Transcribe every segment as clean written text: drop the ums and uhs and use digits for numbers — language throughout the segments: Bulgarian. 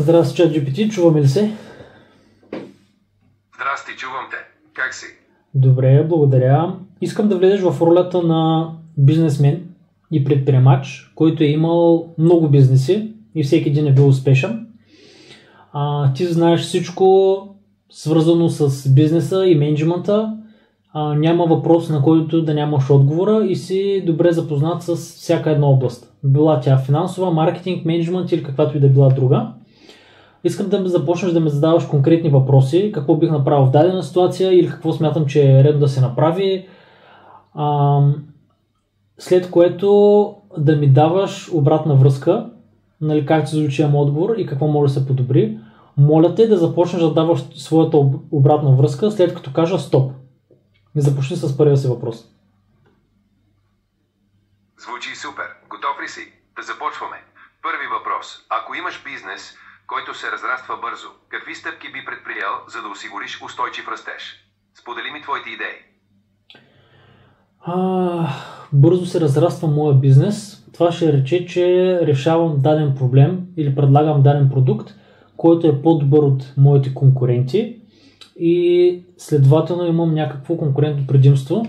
Здрасти, ChatGPT, чуваме ли се? Здрасти, чувам те. Как си? Добре, благодаря. Искам да влезеш в ролята на бизнесмен и предприемач, който е имал много бизнеси и всеки един е бил успешен. Ти знаеш всичко свързано с бизнеса и менеджмента. Няма въпрос, на който да нямаш отговора и си добре запознат с всяка една област. Била тя финансова, маркетинг, менеджмент или каквато и да била друга. Искам да започнеш да ме задаваш конкретни въпроси, какво бих направил в дадена ситуация или какво смятам, че е редно да се направи. След което да ми даваш обратна връзка, нали, как се звучи отговор и какво може да се подобри. Моля те да започнеш да даваш своята обратна връзка, след като кажа стоп. Не започни с първия си въпрос. Звучи супер. Готов ли си? Да започваме. Първи въпрос. Ако имаш бизнес, който се разраства бързо, какви стъпки би предприел, за да осигуриш устойчив растеж? Сподели ми твоите идеи. Бързо се разраства моя бизнес. Това ще рече, че решавам даден проблем или предлагам даден продукт, който е по-добър от моите конкуренти и следователно имам някакво конкурентно предимство.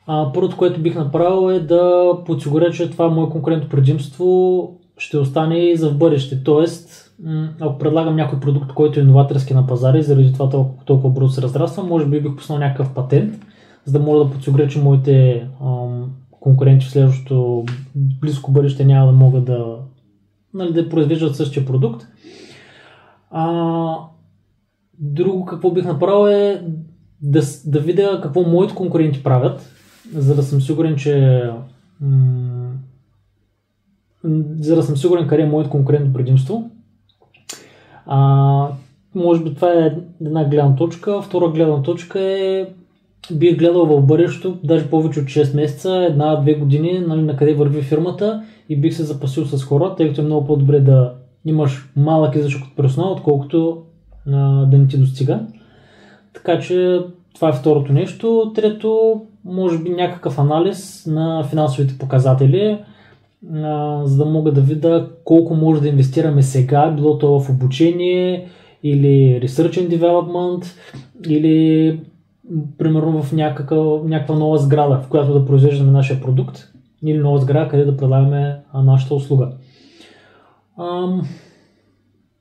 Първото, което бих направил е да подсигуря, че това мое конкурентно предимство ще остане и за в бъдеще. Тоест, ако предлагам някой продукт, който е иноваторски на пазара и заради това толкова бързо се разраства, може би бих пуснал някакъв патент, за да мога да подсигуря, че моите конкуренти в следващото близко бъдеще няма да могат да произвеждат същия продукт. Друго какво бих направил е да видя какво моите конкуренти правят, за да съм сигурен, къде е моето конкурентно предимство. Може би това е една гледна точка. Втора гледна точка е бих гледал в бъдещето, даже повече от 6 месеца, 1-2 години, нали, на къде върви фирмата и бих се запасил с хора, тъй като е много по-добре да имаш малък излишък от персонал, отколкото да не ти достига. Така че това е второто нещо. Трето, може би някакъв анализ на финансовите показатели, за да мога да видя колко може да инвестираме сега, било то в обучение или research and development или примерно в някаква нова сграда, в която да произвеждаме нашия продукт или нова сграда, къде да предлагаме нашата услуга.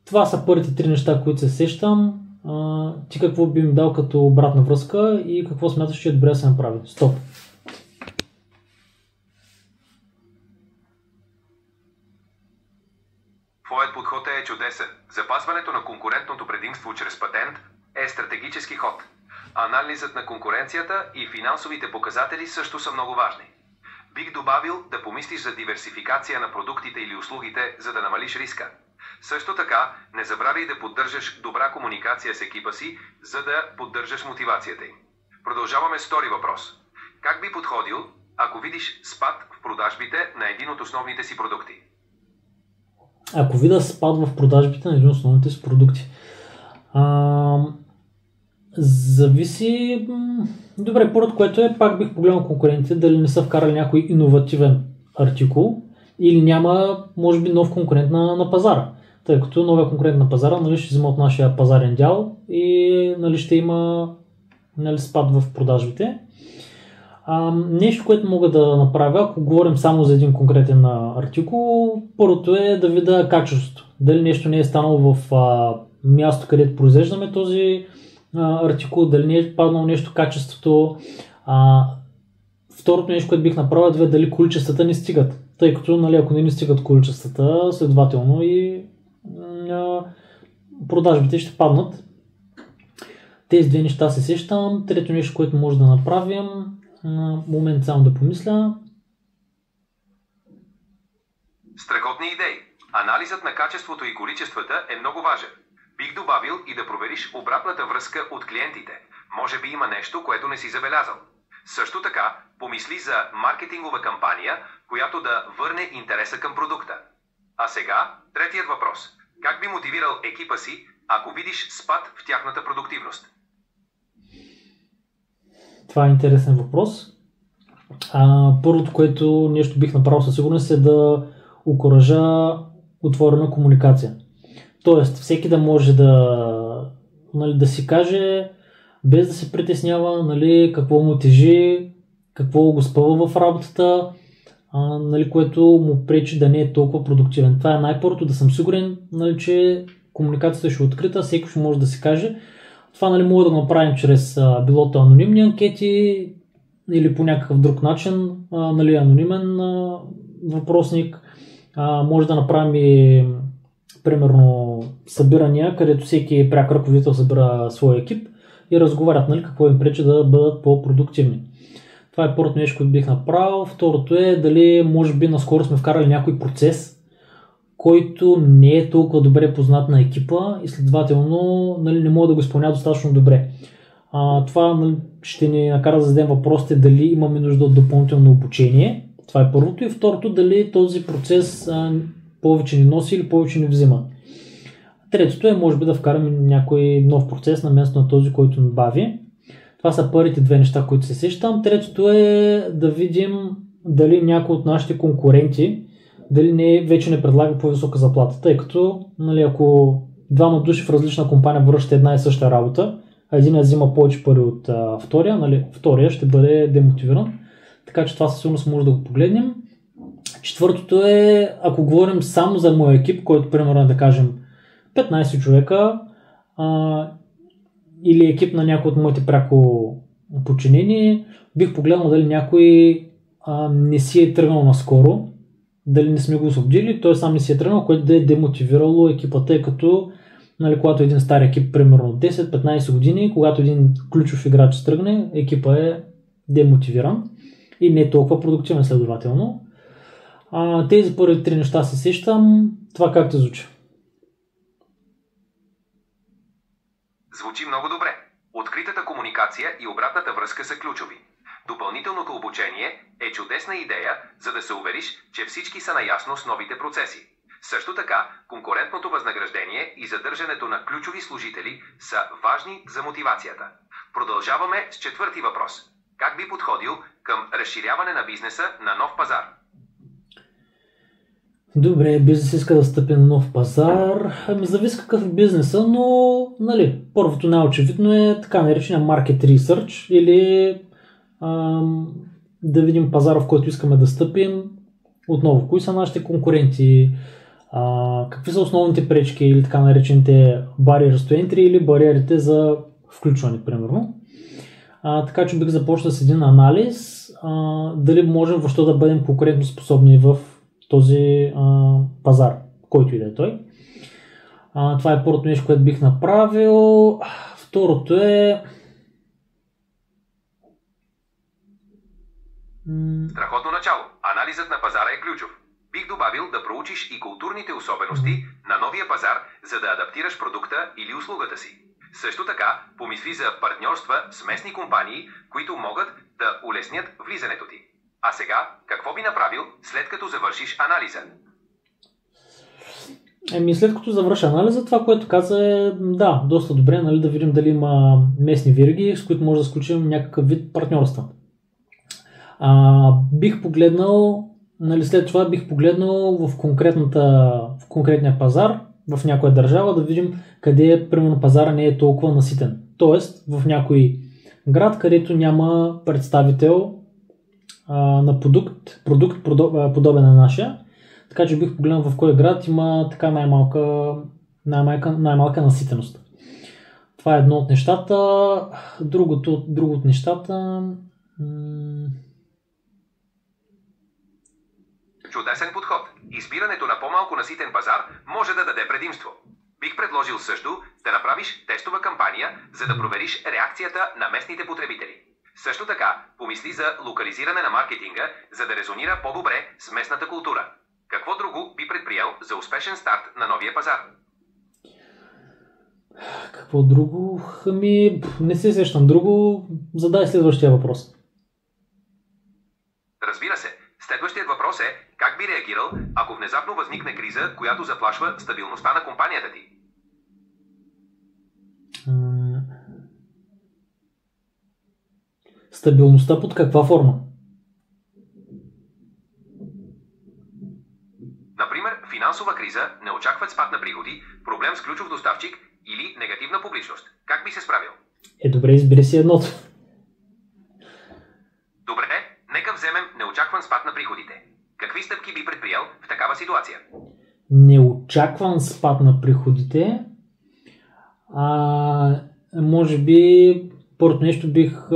Това са първите 3 неща, които се сещам. Ти какво би ми дал като обратна връзка и какво смяташ, че е добре да се направи? Стоп! Твоят подход е чудесен. Запазването на конкурентното предимство чрез патент е стратегически ход. Анализът на конкуренцията и финансовите показатели също са много важни. Бих добавил да помислиш за диверсификация на продуктите или услугите, за да намалиш риска. Също така, не забравяй да поддържаш добра комуникация с екипа си, за да поддържаш мотивацията им. Продължаваме с втори въпрос. Как би подходил, ако видиш спад в продажбите на един от основните си продукти? Ако видя спад в продажбите на един от основните си продукти? Зависи. Добре, първото, което е, пак бих погледнал конкурентите, дали не са вкарали някой иновативен артикул или няма, може би, нов конкурент на пазара. Тъй като новия конкурент на пазара, нали, ще взима от нашия пазарен дял и, нали, ще има, нали, спад в продажбите. Нещо, което мога да направя, ако говорим само за един конкретен артикул, първото е да видя качеството. Дали нещо не е станало в място, където произвеждаме този артикул, дали не е паднало нещо качеството. Второто нещо, което бих направил, е да видя дали количествата не стигат. Тъй като, нали, ако не стигат количествата, следователно и продажбите ще паднат. Тези 2 неща се сещам. Трето нещо, което може да направим, момент само да помисля. Страхотни идеи. Анализът на качеството и количествата е много важен. Бих добавил и да провериш обратната връзка от клиентите. Може би има нещо, което не си забелязал. Също така, помисли за маркетингова кампания, която да върне интереса към продукта. А сега, третият въпрос. Как би мотивирал екипа си, ако видиш спад в тяхната продуктивност? Това е интересен въпрос. Първото, което нещо бих направил със сигурност е да окуража отворена комуникация. Тоест, всеки да може да си каже, без да се притеснява, нали, какво му тежи, какво го спъва в работата, нали, което му пречи да не е толкова продуктивен. Това е най-първото, да съм сигурен, нали, че комуникацията ще е открита, всеки ще може да си каже. Това, нали, мога да го направим чрез билото анонимни анкети или по някакъв друг начин, нали, анонимен въпросник. Може да направим и примерно събирания, където всеки пряк ръководител събира своя екип и разговарят, нали, какво им пречи да бъдат по-продуктивни. Това е първото нещо, което бих направил. Второто е дали може би наскоро сме вкарали някой процес, който не е толкова добре познат на екипа и следователно, нали, не мога да го изпълня достатъчно добре. Това, нали, ще ни накара да зададем въпросите дали имаме нужда от допълнително обучение. Това е първото. И второто, дали този процес повече ни носи или повече ни взима. Третото е, може би, да вкараме някой нов процес на място на този, който ни бави. Това са първите две неща, които се сещам. Третото е да видим дали някой от нашите конкуренти дали вече не предлага по-висока заплата, тъй като, нали, ако двама души в различна компания вършат една и съща работа, а един взима повече пари от втория, нали, втория ще бъде демотивиран. Така че това със сигурност може да го погледнем. Четвъртото е, ако говорим само за моя екип, който примерно да кажем 15 човека или екип на някой от моите пряко подчинени, бих погледнал дали някой не си е тръгнал наскоро, дали не сме го освободили, той сам не си е тръгнал, което да е демотивирало екипа, тъй като, нали, когато един стар екип, примерно 10-15 години, когато един ключов играч тръгне, екипа е демотивиран и не е толкова продуктивен следователно. Тези първи три неща се сещам. Това как те звучи? Звучи много добре. Откритата комуникация и обратната връзка са ключови. Допълнителното обучение е чудесна идея, за да се увериш, че всички са наясно с новите процеси. Също така, конкурентното възнаграждение и задържането на ключови служители са важни за мотивацията. Продължаваме с четвърти въпрос. Как би подходил към разширяване на бизнеса на нов пазар? Добре, бизнес иска да стъпи на нов пазар. Зависи какъв е бизнеса, но, нали, първото най-очевидно е така наречения market research или да видим пазара, в който искаме да стъпим. Отново, кои са нашите конкуренти, какви са основните пречки или така наречените barriers to entry или бариерите за включване, примерно. Така че бих започнал с един анализ, дали можем въобще да бъдем конкурентно способни в този пазар, който и да е той. Това е първото нещо, което бих направил. Второто е... Страхотно начало. Анализът на пазара е ключов. Бих добавил да проучиш и културните особености на новия пазар, за да адаптираш продукта или услугата си. Също така, помисли за партньорства с местни компании, които могат да улеснят влизането ти. А сега, какво би направил след като завършиш анализа? След като завърша анализа, това, което каза е, да, доста добре, нали, да видим дали има местни вериги, с които може да сключим някакъв вид партньорства. Бих погледнал, нали, след това бих погледнал в конкретния пазар, в някоя държава, да видим къде, примерно, пазара не е толкова наситен. Тоест, в някой град, където няма представител на продукт подобен на нашия. Така че бих погледнал в кой град има така най-малка наситеност. Това е едно от нещата. Друго от нещата... Чудесен подход. Избирането на по-малко наситен пазар може да даде предимство. Бих предложил също да направиш тестова кампания, за да провериш реакцията на местните потребители. Също така, помисли за локализиране на маркетинга, за да резонира по-добре с местната култура. Какво друго би предприел за успешен старт на новия пазар? Какво друго? Не се сещам друго. Задай следващия въпрос. Разбира се. Следващият въпрос е, как би реагирал, ако внезапно възникне криза, която заплашва стабилността на компанията ти? Стабилността под каква форма? Например, финансова криза, неочакван спад на приходи, проблем с ключов доставчик или негативна публичност. Как би се справил? Добре, избери си едното. Добре, нека вземем неочакван спад на приходите. Какви стъпки би предприел в такава ситуация? Неочакван спад на приходите. Може би първото нещо бих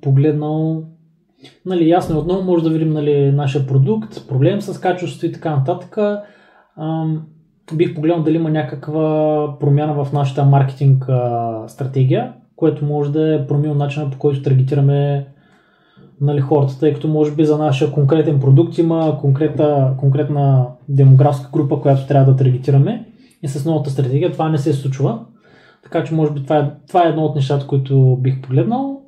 погледнал. Ясно, отново може да видим нашия продукт, проблем с качеството и така нататък. Бих погледнал дали има някаква промяна в нашата маркетинг стратегия, което може да е променил начина, по който таргетираме хората, тъй като може би за нашия конкретен продукт има конкретна демографска група, която трябва да таргетираме и с новата стратегия това не се случва. Така че може би това е едно от нещата, които бих погледнал.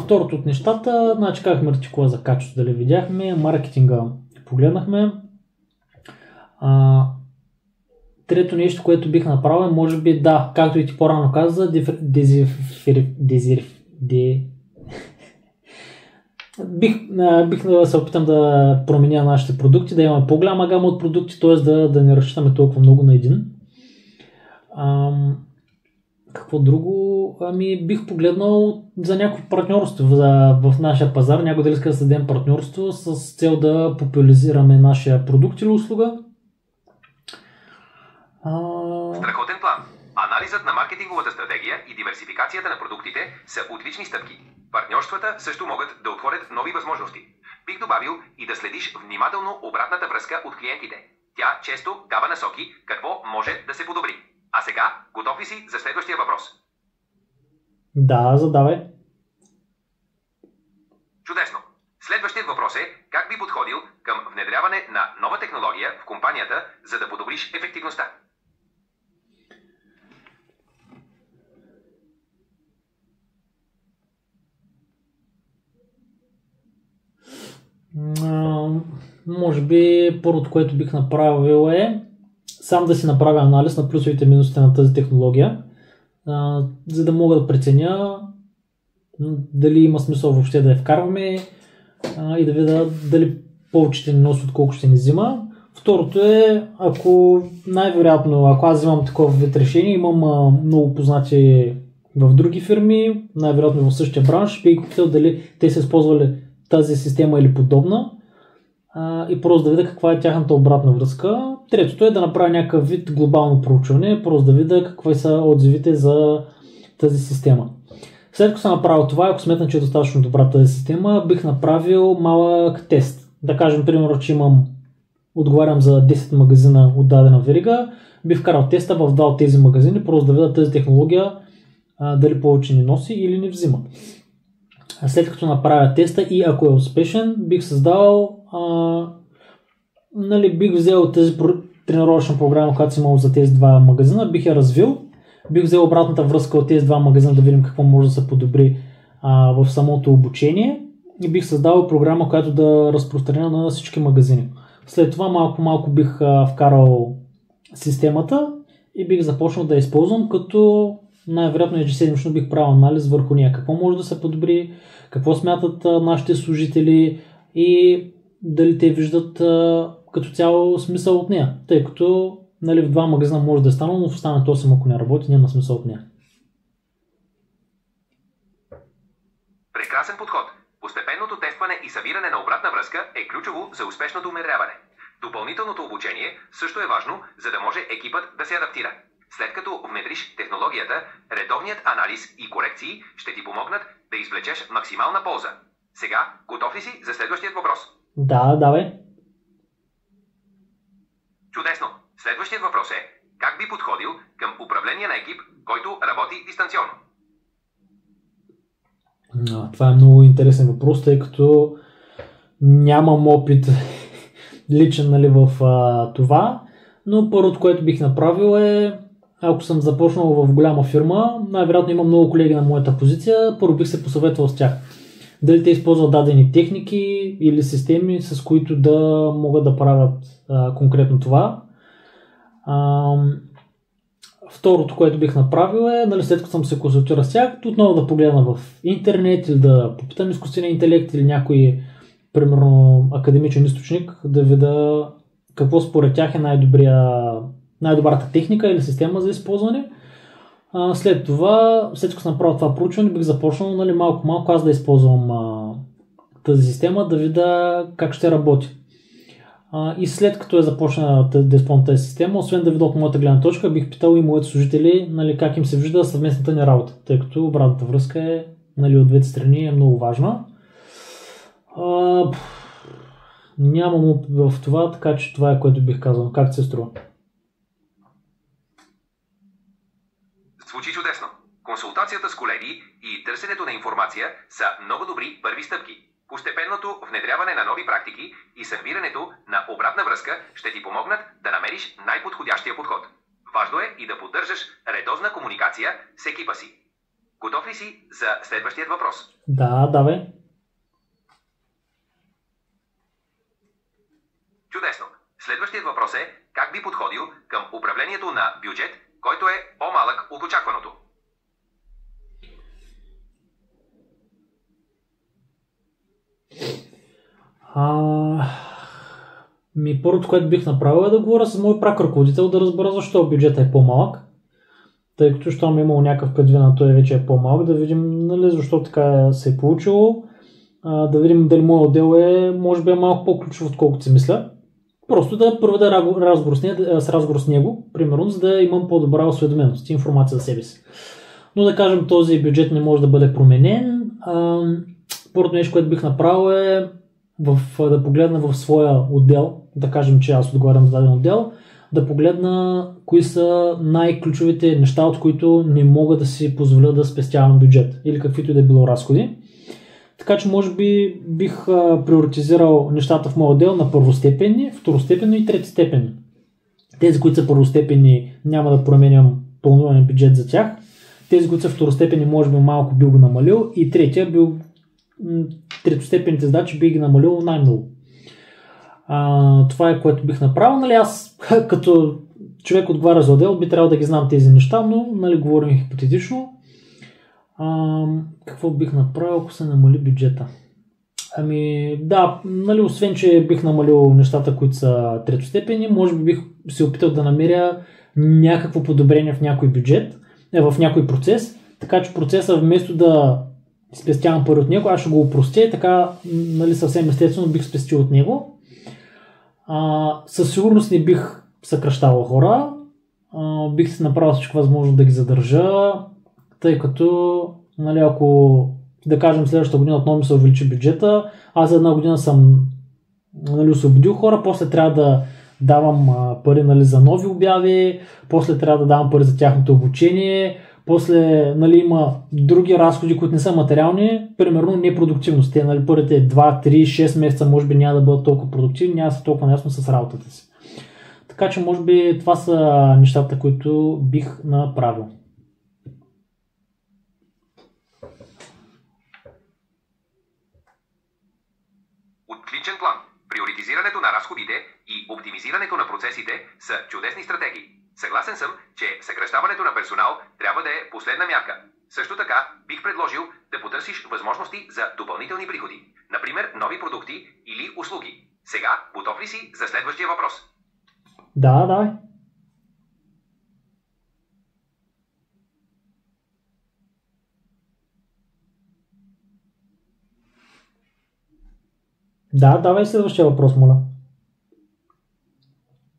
Второто от нещата, казахме артикула за качество, дали видяхме, маркетинга погледнахме. Трето нещо, което бих направил, може би както и ти по-рано каза, бих се опитам да променя нашите продукти, да имаме по-голяма гама от продукти, т.е. да не разчитаме толкова много на един. Какво друго? Бих погледнал за някакво партньорство в нашия пазар, някой дали иска да създадем партньорство с цел да популяризираме нашия продукт или услуга. Страхотен план. Анализът на маркетинговата стратегия и диверсификацията на продуктите са отлични стъпки. Партньорствата също могат да отворят нови възможности. Бих добавил и да следиш внимателно обратната връзка от клиентите. Тя често дава насоки какво може да се подобри. А сега, готов ли си за следващия въпрос? Да, задавай. Чудесно. Следващият въпрос е как би подходил към внедряване на нова технология в компанията, за да подобриш ефективността? Може би първото, което бих направил е сам да си направя анализ на плюсовите и минусите на тази технология, за да мога да преценя дали има смисъл въобще да я вкарваме и да видя дали повече ще ни носи, отколко ще ни взима. Второто е, ако аз взимам такова вид решение, имам много познати в други фирми, най-вероятно в същия бранш, бих питал дали те са използвали тази система или подобна и просто да видя каква е тяхната обратна връзка. Третото е да направя някакъв вид глобално проучване, просто да видя какви са отзивите за тази система. След като съм направил това, ако сметна, че е достатъчно добра тази система, бих направил малък тест. Да кажем, примерно, че отговарям за 10 магазина от дадена верига, бих вкарал теста в 2 от тези магазини, просто да видя тази технология дали повече ни носи или ни взима. След като направя теста и ако е успешен, бих създал, бих взел тази тренировъчна програма, която съм имал за тези 2 магазина, бих я развил, бих взел обратната връзка от тези 2 магазина да видим какво може да се подобри в самото обучение и бих създал програма, която да разпространя на всички магазини. След това малко бих вкарал системата и бих започнал да я използвам, като най-вероятно ежеседмично бих правил анализ върху нея. Какво може да се подобри, какво смятат нашите служители и дали те виждат като цяло смисъл от нея. Тъй като в 2 магазина може да е станало, но в останалите 8, ако не работи, няма смисъл от нея. Прекрасен подход. Постепенното тестване и събиране на обратна връзка е ключово за успешното умеряване. Допълнителното обучение също е важно, за да може екипът да се адаптира. След като внедриш технологията, редовният анализ и корекции ще ти помогнат да извлечеш максимална полза. Сега, готов ли си за следващият въпрос? Да, давай. Чудесно! Следващият въпрос е как би подходил към управление на екип, който работи дистанционно? Това е много интересен въпрос, тъй като нямам опит личен в това, но първото, което бих направил е, ако съм започнал в голяма фирма, най-вероятно има много колеги на моята позиция, първо бих се посъветвал с тях. Дали те използват дадени техники или системи, с които да могат да правят конкретно това. Второто, което бих направил е, след като съм се консултирал с тях, отново да погледна в интернет или да попитам изкуствения интелект или някой, примерно, академичен източник, да видя какво според тях е най-добрата техника или система за използване. След това, след като съм направил това проучване, бих започнал, нали, малко аз да използвам тази система, да видя как ще работи. И след като започна да изпълня тази система, освен да видя от моята гледна точка, бих питал и моите служители, нали, как им се вижда съвместната ни работа, тъй като обратната връзка е, нали, от двете страни е много важна. Нямам опит в това, така че това е което бих казал. Как се струва? Звучи чудесно. Консултацията с колеги и търсенето на информация са много добри първи стъпки. Постепенното внедряване на нови практики и събирането на обратна връзка ще ти помогнат да намериш най-подходящия подход. Важно е и да поддържаш редовна комуникация с екипа си. Готов ли си за следващият въпрос? Да, давай. Чудесно. Следващият въпрос е как би подходил към управлението на бюджет, който е по-малък от очакваното. Първото, което бих направил е да говоря с мой прак ръководител, да разбера защо бюджетът е по-малък. Тъй като щом е имал някакъв предвид, той вече е по-малък, да видим, нали, защо така се е получило, да видим дали моят отдел може би е малко по-ключов, отколкото си мисля. Просто да проведа разговор с него, примерно, за да имам по-добра осведоменост и информация за себе си. Но да кажем, този бюджет не може да бъде променен. Първото нещо, което бих направил е да погледна в своя отдел, да кажем, че аз отговарям за даден отдел, да погледна кои са най-ключовите неща, от които не мога да си позволя да спестявам бюджет или каквито и да е било разходи. Така че може би бих приоритизирал нещата в моя отдел на първостепенни, второстепенни и третостепенни. Тези, които са първостепенни, няма да променям плануване бюджет за тях. Тези, които са второстепенни, може би малко бил го намалил и третостепенните задачи бих ги намалил най-много. Това е което бих направил. Нали, аз като човек отговаря за отдел би трябвало да ги знам тези неща, но, нали, говорим хипотетично. Какво бих направил, ако се намали бюджета? Да, нали, освен че бих намалил нещата, които са третостепени, може би бих се опитал да намеря някакво подобрение в някой бюджет, в някой процес, така че процеса вместо да спестявам пари от него, аз ще го опростя и така, нали, съвсем естествено бих спестил от него. Със сигурност не бих съкращавал хора, бих си направил всичко възможно да ги задържа, тъй като, нали, ако да кажем следващата година отново ми се увеличи бюджета, аз за една година съм, нали, освободил хора, после трябва да давам пари, нали, за нови обяви, после трябва да давам пари за тяхното обучение, после, нали, има други разходи, които не са материални, примерно непродуктивност. Те, нали, първите 2, 3, 6 месеца може би няма да бъдат толкова продуктивни, няма да са толкова наясно с работата си. Така че може би това са нещата, които бих направил. Отличен план. Приоритизирането на разходите и оптимизирането на процесите са чудесни стратегии. Съгласен съм, че съкращаването на персонал трябва да е последна мярка. Също така бих предложил да потърсиш възможности за допълнителни приходи. Например, нови продукти или услуги. Сега, готов ли си за следващия въпрос? Да, давай. Да, давай следващия въпрос, моля.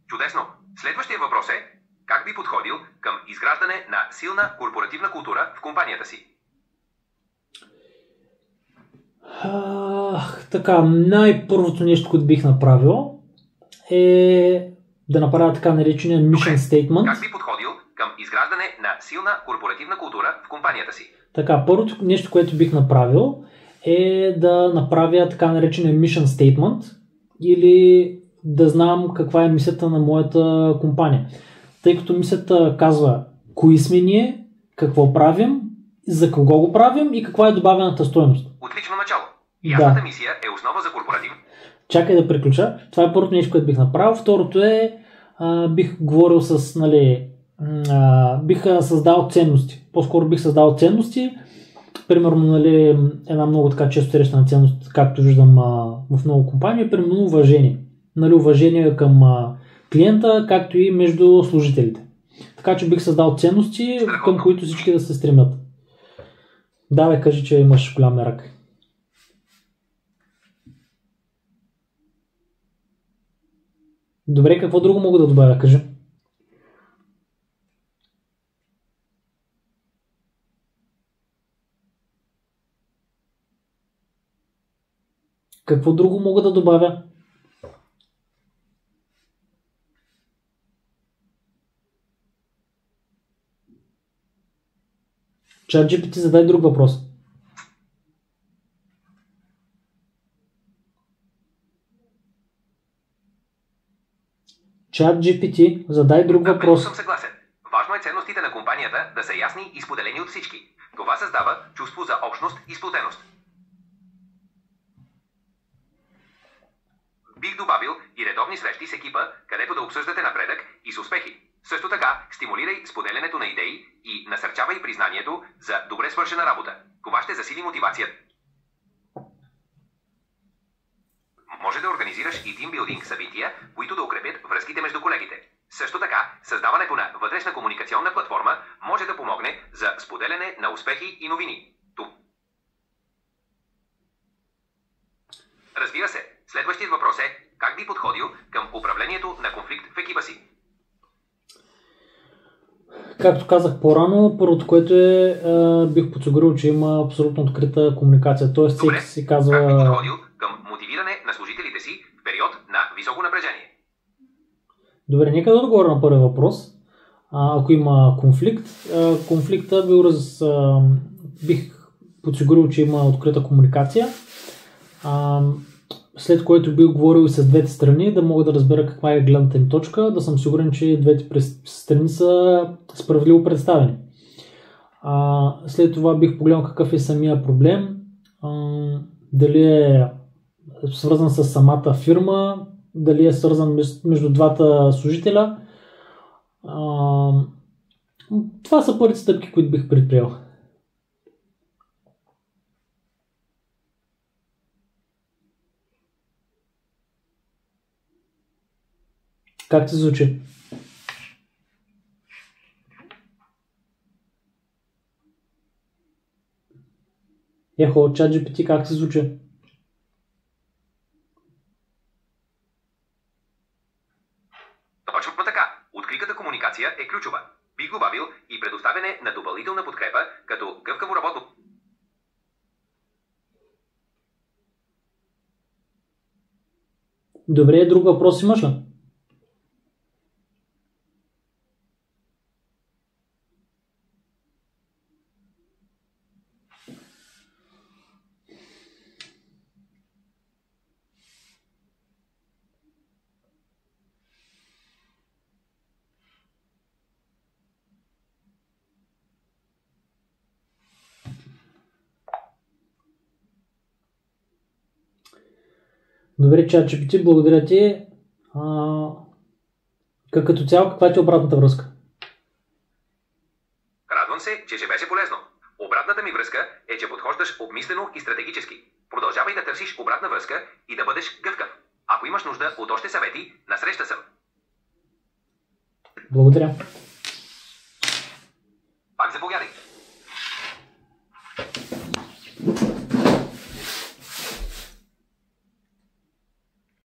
Чудесно. Следващия въпрос е как би подходил към изграждане на силна корпоративна култура в компанията си? Така, най-първото нещо, което бих направил е да направя така наречения mission statement. Как би подходил към изграждане на силна корпоративна култура в компанията си? Така, първото нещо, което бих направил е да направя така наречения mission statement или да знам каква е мисията на моята компания. Тъй като мисията казва кои сме ние, какво правим, за кого го правим и каква е добавената стойност. Отлично начало. Ясната мисия е основа за корпоратив. Чакай да приключа. Това е първото нещо, което бих направил. Второто е бих говорил с, нали, бих създал ценности. По-скоро бих създал ценности. Примерно, нали, една много така често срещана ценност, както виждам в много компании, е примерно уважение. Нали, уважение към клиента, както и между служителите. Така че бих създал ценности, към които всички да се стремят. Давай, кажи, че имаш голям мерак. Добре, какво друго мога да добавя? Кажи. Какво друго мога да добавя? ChatGPT, задай друг въпрос. ChatGPT, задай друг въпрос. Съм съгласен. Важно е ценностите на компанията да са ясни и споделени от всички. Това създава чувство за общност и сплотеност. Бих добавил и редовни срещи с екипа, където да обсъждате напредък и с успехи. Също така, стимулирай споделянето на идеи и насърчавай признанието за добре свършена работа. Това ще засили мотивацията. Може да организираш и тимбилдинг събития, които да укрепят връзките между колегите. Също така, създаването на вътрешна комуникационна платформа може да помогне за споделяне на успехи и новини. Разбира се, следващият въпрос е как би подходил към управлението на конфликт в екипа си. Както казах по-рано, първото, което бих подсигурил, че има абсолютно открита комуникация. Тоест, всеки си казва... Как би подходил към мотивиране на служителите си в период на високо напрежение? Добре, нека да отговоря на първи въпрос. Ако има конфликт, конфликта бих подсигурил, че има открита комуникация. След което бих говорил и с двете страни, да мога да разбера каква е гледната им точка, да съм сигурен, че двете страни са справедливо представени. След това бих погледнал какъв е самия проблем, дали е свързан с самата фирма, дали е свързан между двата служителя. Това са първите стъпки, които бих предприел. Как ти звучи? Ехо, ChatGPT, как ти звучи? Точно така. Откритата комуникация е ключова. Бих добавил и предоставяне на допълнителна подкрепа, като гъвкаво работно. Добре, друг въпрос имаш ли? Добре, ChatGPT, благодаря ти. Като цяло, каква ти е обратната връзка? Радвам се, че беше полезно. Обратната ми връзка е, че подхождаш обмислено и стратегически. Продължавай да търсиш обратна връзка и да бъдеш гъвкав. Ако имаш нужда от още съвети, насреща съм. Благодаря.